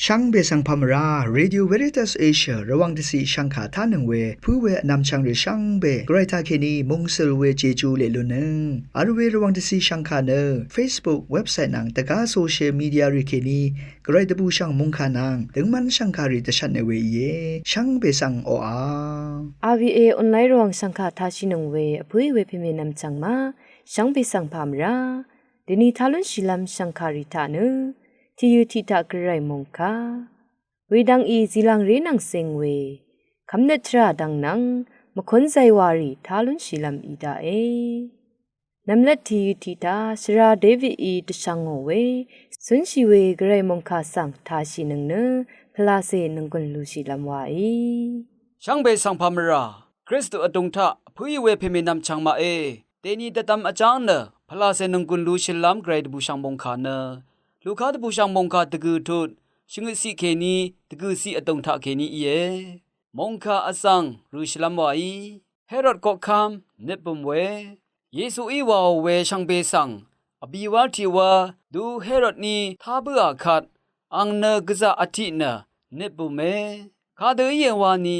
ช่างเบสังพามราเรดิโอเวริตัสเอเชียระวังที่สีช่างขาท่านึงเวผู้เวนำช่างหรือช่างเบไกรทาเคนีมงเซลเวเจจูเลลุนึงอาร์เวระวังที่สีช่างขาเนอ Facebook เว็บไซต์นังตะกาโซเชียลมีเดียริเคนีไกรตบูช่างมงขานังถึงมันช่างขาริตชันในเวเยช่างเบสังโออา RVA ออนไลน์ระวังช่างขาท่าชินงเวผู้เวพิเมนำช่างมาช่างเบสังพามราเดนีทาลุนชิลัมช่างขาริตานึที่ยูทิตากระไรมงคาเวดังอีziลังเรนังเซงเวคำเนตราดังนังมคนใจวารีทาลุนชิลัมอีดาเอนำเล็ดที่ยูทิตาสราเดวิอีตชังโงเวสุนชิเวกระไรมงคาสังทาชินังเนพลาเซนังกุนลูชิลัมวาอีช่างเบสังพามราคริสตุอตุงทะผู้ยเวพิมินำช่างมาเตนีตะตำอาจารย์เนพลาเซนังกุนลูชิลัมเกรดบูช่างมงคาเนลูกค้าตบูช่างมงคาตะกือทุดชิงสิเคนีตะกือสิอตุงทะเคนีเยมงคาอสังรูชิลัมวาอีเฮโรดก็คำเนปมเวเยซูอีวาเวช่างเบสังอบิวาทิวาดูเฮโรดนีทาเบือขัดอังเนกษาอธิเนเนปมเมคาเดเยวานี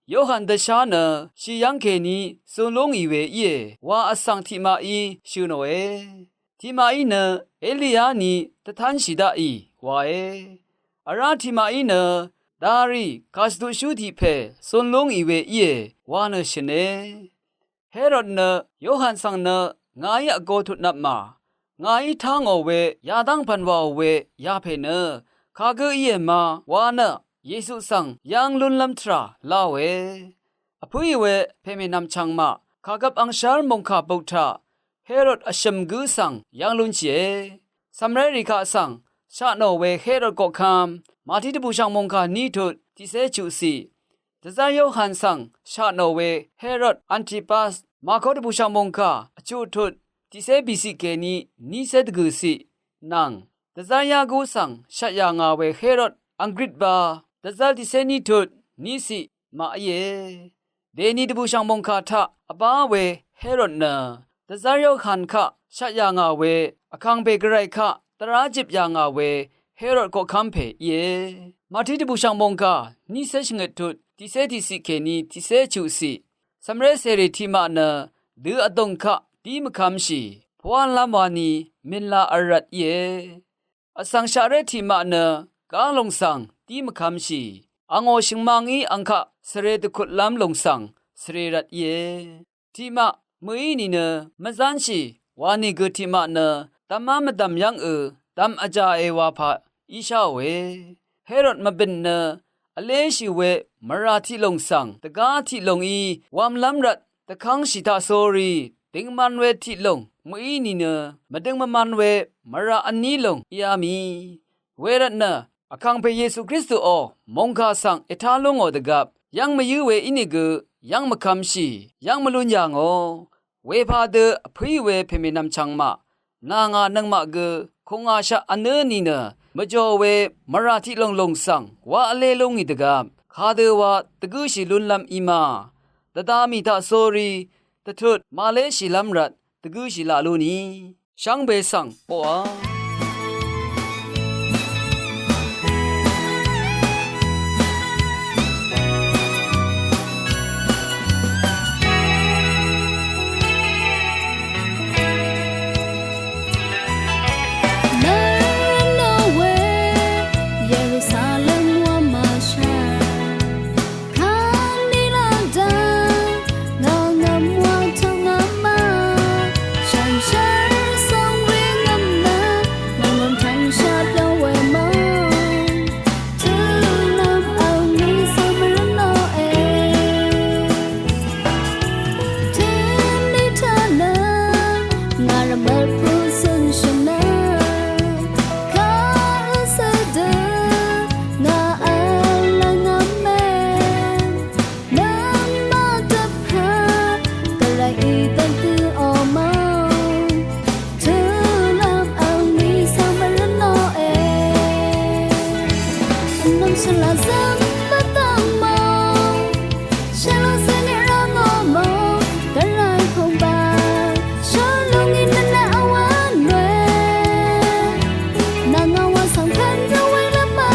โยฮันเดชาเนชิยังเคนีสุลงอีเวเยวาอสังทิมาอีชูโนเอทิมาอีเนเอลียานีตะทันชิดาอีวาอาราทิมาอีเนดารีคาสตุชูทิเพสุลงอีเวเยวาเนชเนเฮโรดเนโยฮันสังเนงายะโกทุนับมางายทางอเวยาดังพันวาเวยาเพเนคาเกเยมาวาเนเยซูสังยังลุนลัมทราลาเวอพุยเวเพเมนำชังมาคากับอังชาร์มงคาปุถาเฮโรดอชมกุสังยังลุนเชสัมเรริกาสังชาโนเวเฮโรดก็คำมาที่ตบูชังมงคานีทุดที่เซจูซีดซาโยฮันสังชาโนเวเฮโรดอันติปัสมาโคตบูชังมงคาจูทุดที่เซบิสิเกนีนีเซตกุซีนังดซายากุสังชายางาเวเฮโรดอังกฤษบาดซาที่เซนีทุดนีสิมาเยเดนีตบูชังมงคาทะอบาเวเฮโรดนาดซาโยฮันคะชายางาเวอคังเบกไรคะตราจิบยางาเวเฮโรดก็คัมเพเยมาที่ตบูชังมงคานีเซชงเกตุดที่เซที่สิเคนีที่เซจูสิสำเร็จเสรีที่มาเนดืออดงคะดีมคำชีพวันละมานีมินลาอารัดเยอสังชาเรที่มาเนกาลงสังดีมคำชีอังโอชิงมังอีอังคะเสเรตคุดลำลงสังเสเรรัดเยที่มามือนี่เนมจันชีวานิกที่มาเนตัมมามาตัมยังตัมอาจาเอวาพะอิชาเวเฮโรดมาเป็นเนอเลชิเวมราที่ลงสังตะกาที่ลงอีวามลำรัดตะคังชิตาโซรีติงมันเวที่ลงมือนี่เนมาดึงมามันเวมราอันนี้ลงยามีเวรัตเนอคังเพเยซูคริสต์โอมงคาสังเอทาลงอดกับยังมายืเวอินิกยังมาคำชียังมาลุนยังโอเวพาเดพรีเวเพมินำชังมานางานังมะเกคงอาชะอันเนนีเนมจ่อเวมราที่ลงสังว่าอเลลงอีดกับคาเดวะตะกุชิลุนลำอีมาตะดามิตาโซรีตะทุดมาเลชิลัมรัดตะกุชิลาลูนีช่างเบสังปอNanga wasang kan rawai lama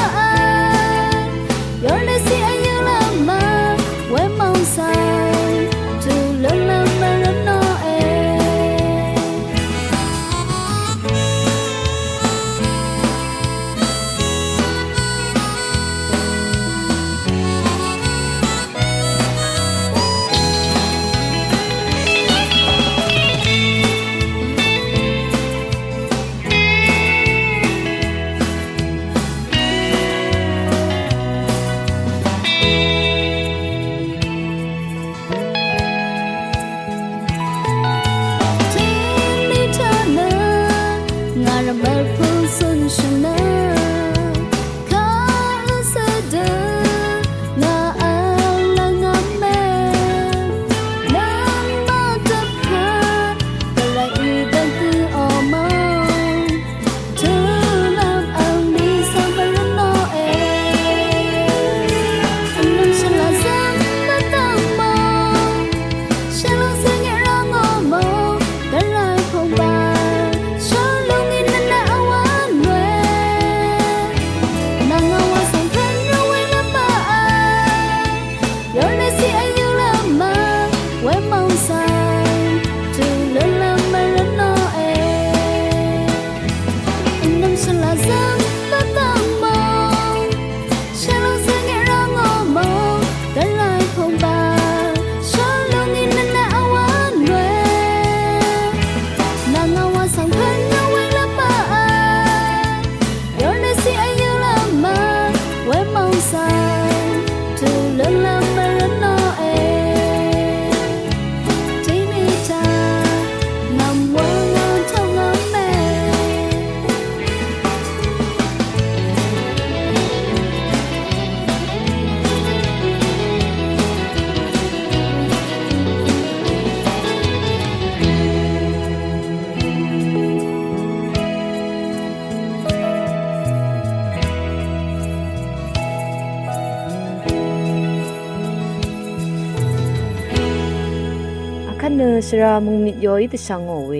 เนสระมุงมิยอยตะชังโอเว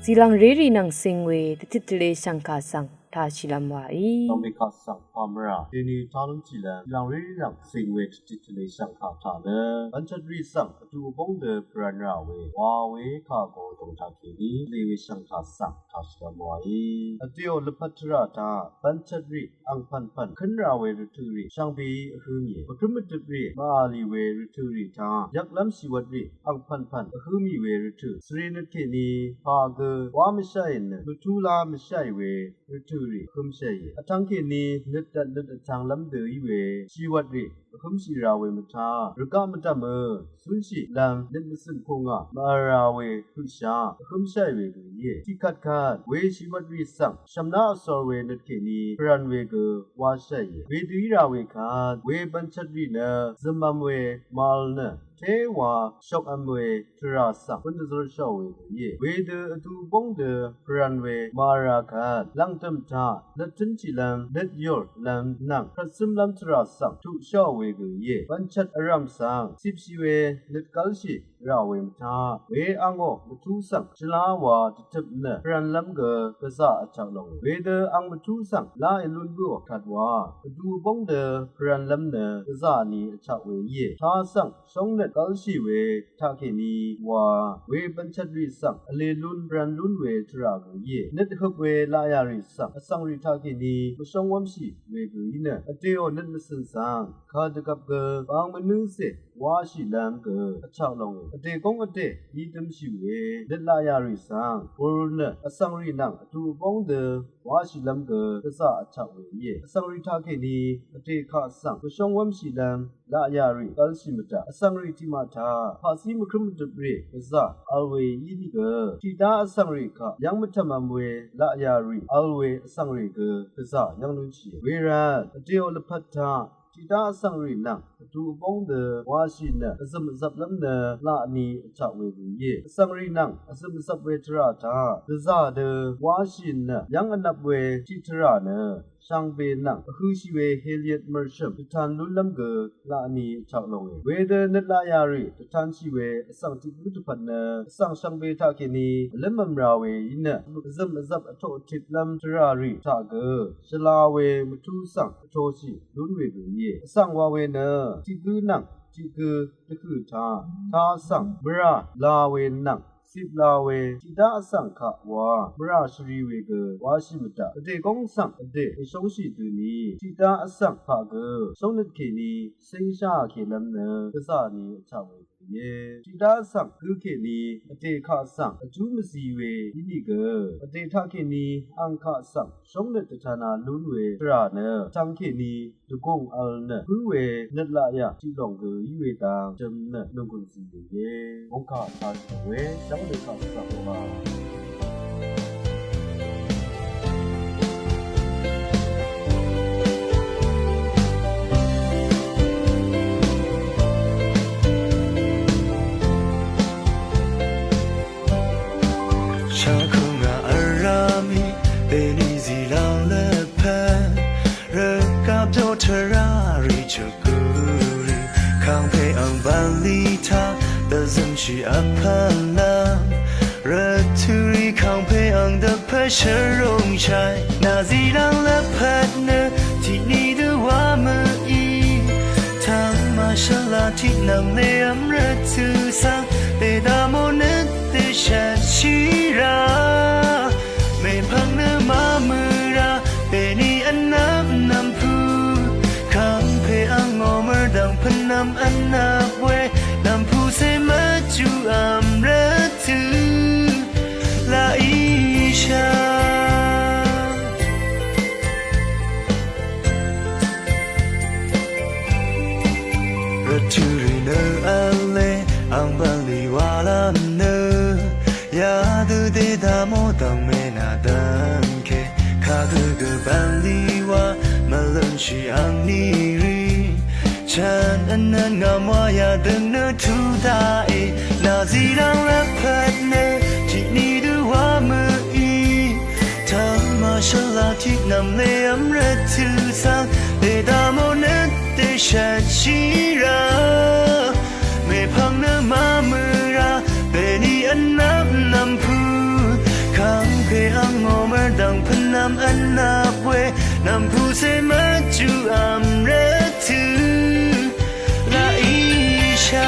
ซีลังเรรีนังซิงเวตติตเลชังคาสังทาชิลัมวาอีต้องมีข้อสั่งความรักทีนี้ทารุณจีแลหลังเรื่องหลังสิ่งเวทจิตเลสังขาถาเนอันชัดรีสั่งดูบงเดปรานราเววาเวข้าโกตงทาคีดีเลวิสังขาสั่งทาชิลามวาอีอเดียวลพัทราตาปัญชัดรีอังพันขึ้นราเวรุตุรีช่างบีฮือมีปกมิตรีมาลีเวรุตุรีตายักล้ำสิวัดรีอังพันฮือมีเวรุตุสรีนัทเคนีพาเกวาไม่ใช่เนมุทุลาไม่ใช่เวรุตุคุมเชยอทังเคนีนึดทางลำเดือยเวชีวัดริคุมชีราเวมทาหรือกามตะเมสุนชีลังนึดมสุนพงะมาราเวหุชาคุมเชยเวกุเยที่คัดเวชีวัดริสังชำนาสอเวนึดเคนีพรันเวกวาเชยเวดุยราเวคาเวบัญชริเนซมัมเวมาลเนเทวาชอกอมเวทราสังพุนทรชอเวกุเยเวเดอตูบงเดพรันเวมาราคาลังตัมทานัดจินจิลังนัดยอร์ลังนังพระซิมลัมทราสังทุชอเวกุเยปัญชัดอรัมสังสิบชีเวนัดกัลชีราเวมทาเวอังโอมทุสังชลาวาติบเนพรันลัมเกกษาจักลงเวเดออังมทุสังลาเอลุนบัวขัดวาดูบงเดพรันลัมเนกษานีจักเวเยทาสังสงเนกัลชีเวทาเคนีวาเวปัญชัดริสังอเลลุนพรันลุนเวทรากุเยนัดฮบเวลายาริสังอสังริทาเคนีมชงวัมชีเวกุยเนอเตโอนัดมสันสังคาดกับเกบางมนึงเสวาชิลัมเกจักลงอเตกงอเตยีตมชิเวนัดลายาริสังโอรุเนอสังรินังตูบงเดวาชิลัมเกกษาจักเวเยสังริทาเคนีอเตคาสังมชงวัมชีลัมลายาริกัลชิมตาสังริติมาทาภาษีมครุมตเบรกษาอัลเวยีดิเกทิดาสังริกะยังมทมัมเวลายาริอัลเวสังริเกกษายังนุชีเวรันเดียวลพัทธาทิดาสังรินังตูบงเดวาชินะสมซับลัมเนลานีจักเวกุเยสังรินังสมซับเวทราทากษาเดวาชินะยังอนับเวทิทราเนช่างเบนังฮือชีเวเฮเลียตเมอร์ชัมทานลุลัมเกลานีจักลงเวเดนัลายาริทานชีเวสังติบุตพันเนสังช่างเบทาเคนีเลมัมราเวยินะซัมซับอโตทิตลัมทราริทาเกชลาเวมทุสังโทชีลุนเวกุเยสังวาเวเนจิกุนังจิกุตะคุทาสังบราลาเวนังสิบลาเวจิดาสังขวามราชรีเวกวาชิมตะอเดกงสังอเดสงชิตุนีจิดาสังขเกสงนึกเคนีสิงชาเคลัมเนกษานีอชาเวเยจิดาสังคือเคนีอเดขสังอจุมสีเวยินิเกอเดทาเคนีอังขสังสงนึกตถานาลุนเวตราเนจังเคนีตุกงอัลเนคือเวนัดละยะจิลองเกยเวตาจำเนนงกุนสีเยองคาทาเวจังเดขสังวาทราริจกุริข้างเพอังบัลลิทาเดซัมชีอัพพันนารัตุริข้างเพอังเดเพชรงชัยนาซีรังและพัดเนที่นี่ดวามืออีทางมาชลาที่นำเลอัมรัตุสังเตดามอนัตเตชัชิราไม่พังเนมามือราเปนีอันน้ำนำพูอังอมดังพนำอันนับเวนำผู้เสมาจูอัมรัตุลาอิชารัตุริเนอัลเลอังบัลลิวาลามเนยาดูเดดามอดังเมนาดังเคคาดูกบัลลิวามาลันชีอังนีรีฉันอันนั้นงามว่าอย่าดึงเนื้อทุดาเอนาซีรังและพัดเนที่นี่ดูว่ามืออีทำมาชลาที่นำเลอัมรัตุสังเดดามอนัตเตชัชิราไม่พังเนื้อมามือราเบนี นาเวนำผู้เสมาจูอัมรทูลาอิชา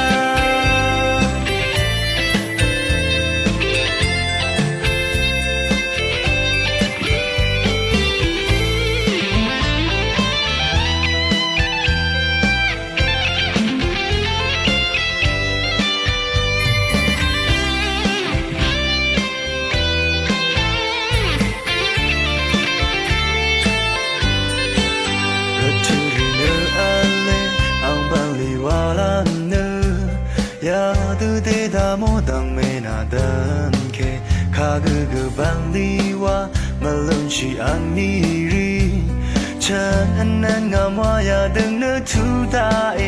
กบังลีวามาลงชีอันนี้รีฉันนั้นงามว่าอย่าดึงเนื้อทุตาเอ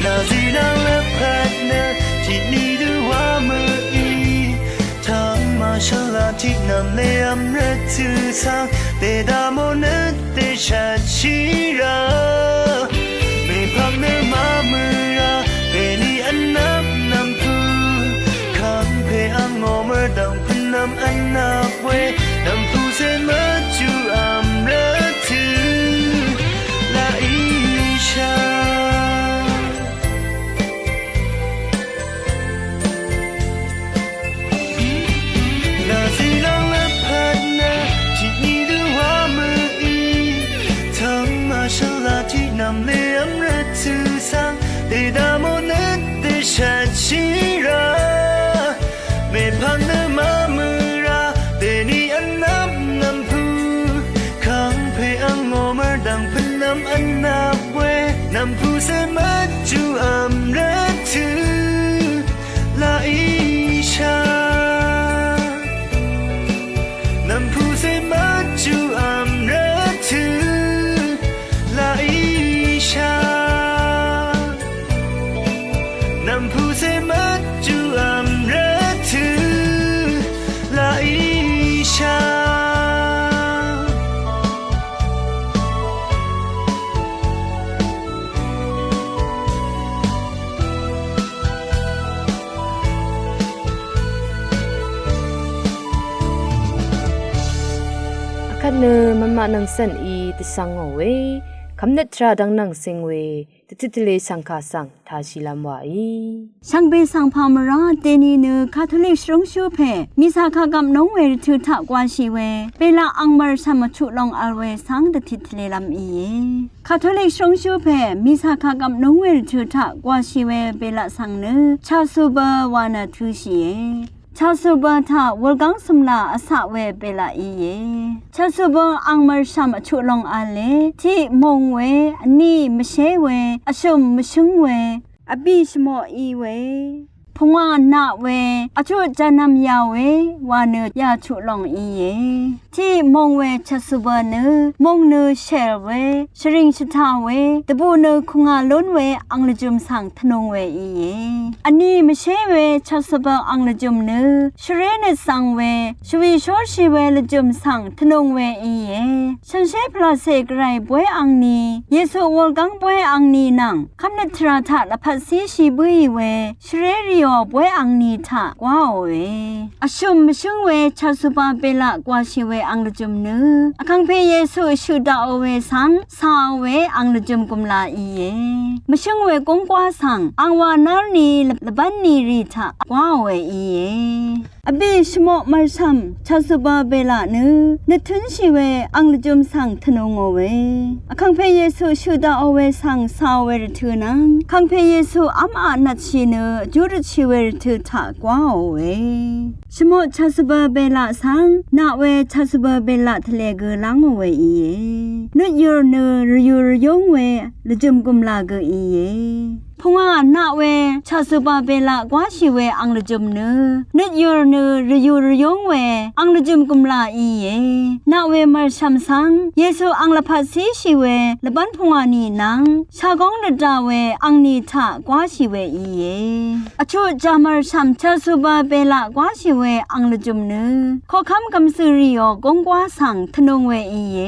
นาซีนังและพัดเนื้อที่นี่ดูว่ามืออีทำมาฉลาดที่นำเลี้ยมรักทือทางเตดามนเตชัดชีราไม่พักเนื้อมามือราเปนีอันนับนำผู้คำเพอังโงเมื่อดังพันนำอันนับเวนำผู้เสมาจูอัมรักทือลาอิชานาซีนังและพัดเนื้อที่นี่ดูว่ามืออีทำมาฉลาดที่นำเลี้ยมรักทือสังเตดามนเตชัดชีราไม่พันเนื้อมามือราเตนีอันนับนำผู้ขังเพอังโงเมื่อดังพันนำอันนับเวนำผู้เสมาจูอัมรักทือลาอิชานำผู้เสมาจูอัมรักทือลาอิชานำผู้เสมาจูอัมรักทือลาอิชาคันเนมมะนังสันอีติสังโอเวคำเนตราดังนังสิงเวติติเลสังคาสังทาชิลัมวาอีช่างเบสังพามราเตนีเนคาทอลิกสรงชูเพมิสาคากำน้องเวรถือถักวาชีเวเปลาอังมารสามชุลองอลเวสังติติเลลัมอีคาทอลิกสรงชูเพมิสาคากำน้องเวรถือถักวาชีเวเปลาสังเนชาซูเบวานาทุชีชาสุบะทาวลกังสมลาอาสาเวเปลาอีเยชาสุบะอังมารชามชุลองอาเลที่มงเวอันนี้ไม่ใช่เวอชมไม่ชงเวอบิชโมอีเวพงานาเวอชุจานำยาเววาเนยาชุลองอีเยที่มงเวชาสุบะเนมงเนเชลเวชริงชทาเวตบูเนคุงาล้นเวอังลจุมสังทนงเวอีเยอันนี้ไม่ใช่เวชาสุบะอังลจุมเนชเรเนสังเวชวีชอชีเวลจุมสังทนงเวอีเยฉันใช้พลาเสกไรบวยอังนีเยซูวลกังบวยอังนีนังคำนัทราทะละพัสซีชีบุยเวชเรริโอบวยอังนีทะกว่าเวอชุมมชงเวชาสุบะเปละกว่าชีเวอังลจุมเนอคังเพเยซูชุดาโอเวสังสาเวอังลจุมกุมลาอีเยมชงเวกงกว่าสังอังวานานีละบันนีริทะกว่าเวอีเยอบิชโมมารซัมชาสุบะเบลาเนนทุนชีเวอังลจุมสังทนงเวอคังเพเยซูชุดาโอเวสังสาเวรทืนังคังเพเยซูอัมอานัดชีเนจูรชีเวรทืทะกว่าเวชโมชาสุบะเบลาสังนาเวชาสุบะเบลาทะเลกลังเวอีเยนยูรเนรยูรยงเวลจุมกุมลากอีเยพงานาเวชาสุบะเบลากว่าชีเวอังลจุมเนนึดยูรเนรยูรยงเวอังลจุมกุมลาอีเยนาเวมารชัมสังเยซูอังลพัสซีชีเวละบันพงานีนังชากองนดาเวอังนีทะกว่าชีเวอีเยอชุจามารชัมชาสุบะเบลากว่าชีเวอังลจุมเนขอคำกำสือริโยกงกว่าสังทนงเวอีเย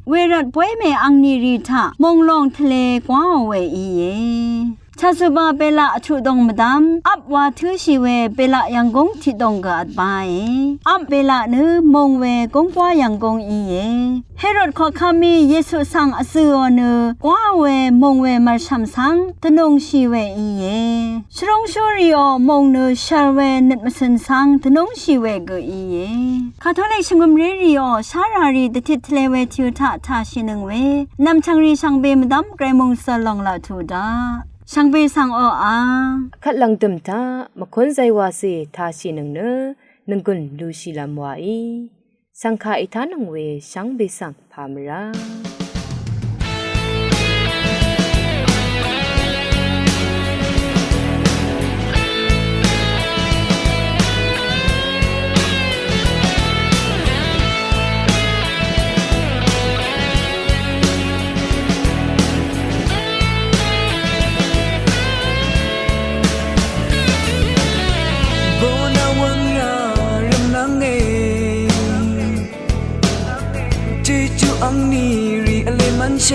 เวรัดป่วยเมอังนีริทะมงลงทะเลกว่าเวอีเย ชาสุบาเปละอชุดงมดามอับวาทือชีเวเปละยังกงทิดงกะอัดบายอับเปละนือมงเวกงกว่ายังกงอีเยเฮโรดขอคามีเยซูสังอสือเนกว่าเวมงเวมาชัมสังตนงชีเวอีเยชรงชูริโอมงเนชาเวนัดมาสันสังตนงชีเวกอีเยคาทอลิกชงมรีริโอชารารีตทิทเลเวทิวทาทาชินึงเวนำชังรีชังเบมดำไกรมงสลองลาทูดาช่างเบสังออาขัดหลังตึมตามคนใจวาสีทาชินึงเนนึงกุนดูชิลามวาอีสังขาอิทานังเวช่างเบสังพามราอังนีรีอเลมันเช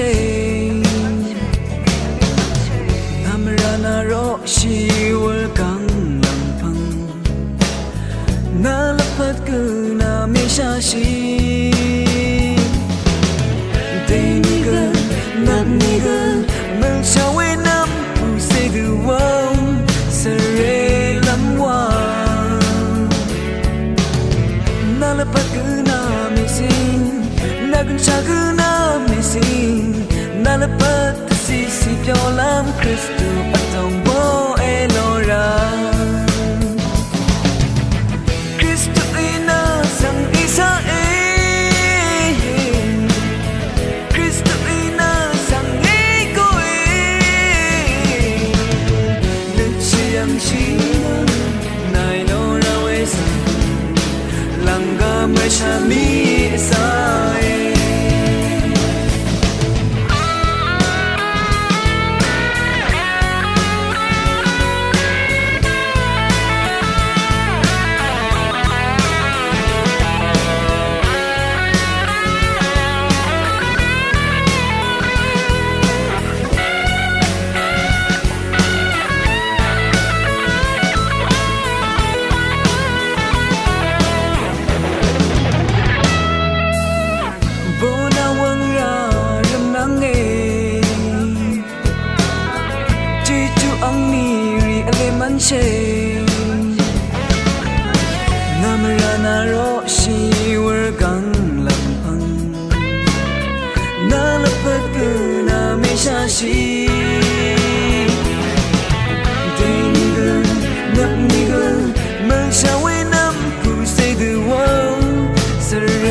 นามรานาโรชีวลกังลังพังนาลพัดกูนาเมชาชีเดนิกนับนิกเมื่อชาเวนัมผู้เสดูว่าเสเรลัมวานาลพัดกูนาเมซิงนากุนชากุนาเมซิงนาลปัตสิสิเปียวลามคริสตูอัตองโบเอโลราคริสตูอีนาสังอิสราเอลคริสตูอีนาสังเอโกเอนึกเชียงชีนายโลราเวสังลังกาเมชามีสายเชนามรานาโรชีวรกังลังพังนาลปัดกูนาเมชาชีเดนิกนับนิกเมื่อชาเวนัมผู้เสดูว่าเสเร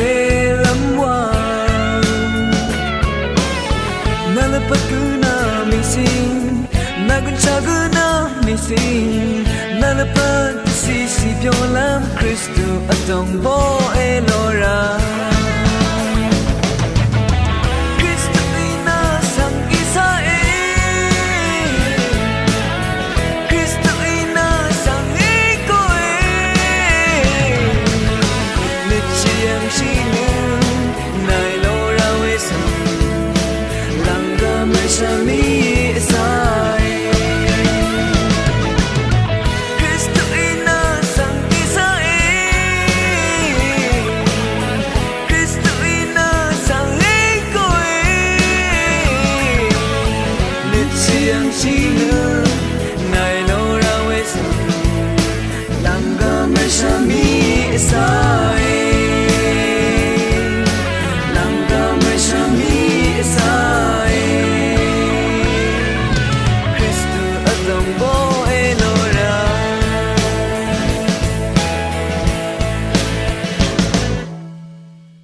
ลัมวานาลปัดกูนาเมซิงนากุนชากุนาเมซิงนาลปัตสิสิเปียวลามคริสตูอัตองโบเอโลราคริสตูอีนาสังอิสราเอลคริสตูอีนาสังเอโกเอลิเชียงชีนึนายโลราเวสังลังกาเมชามี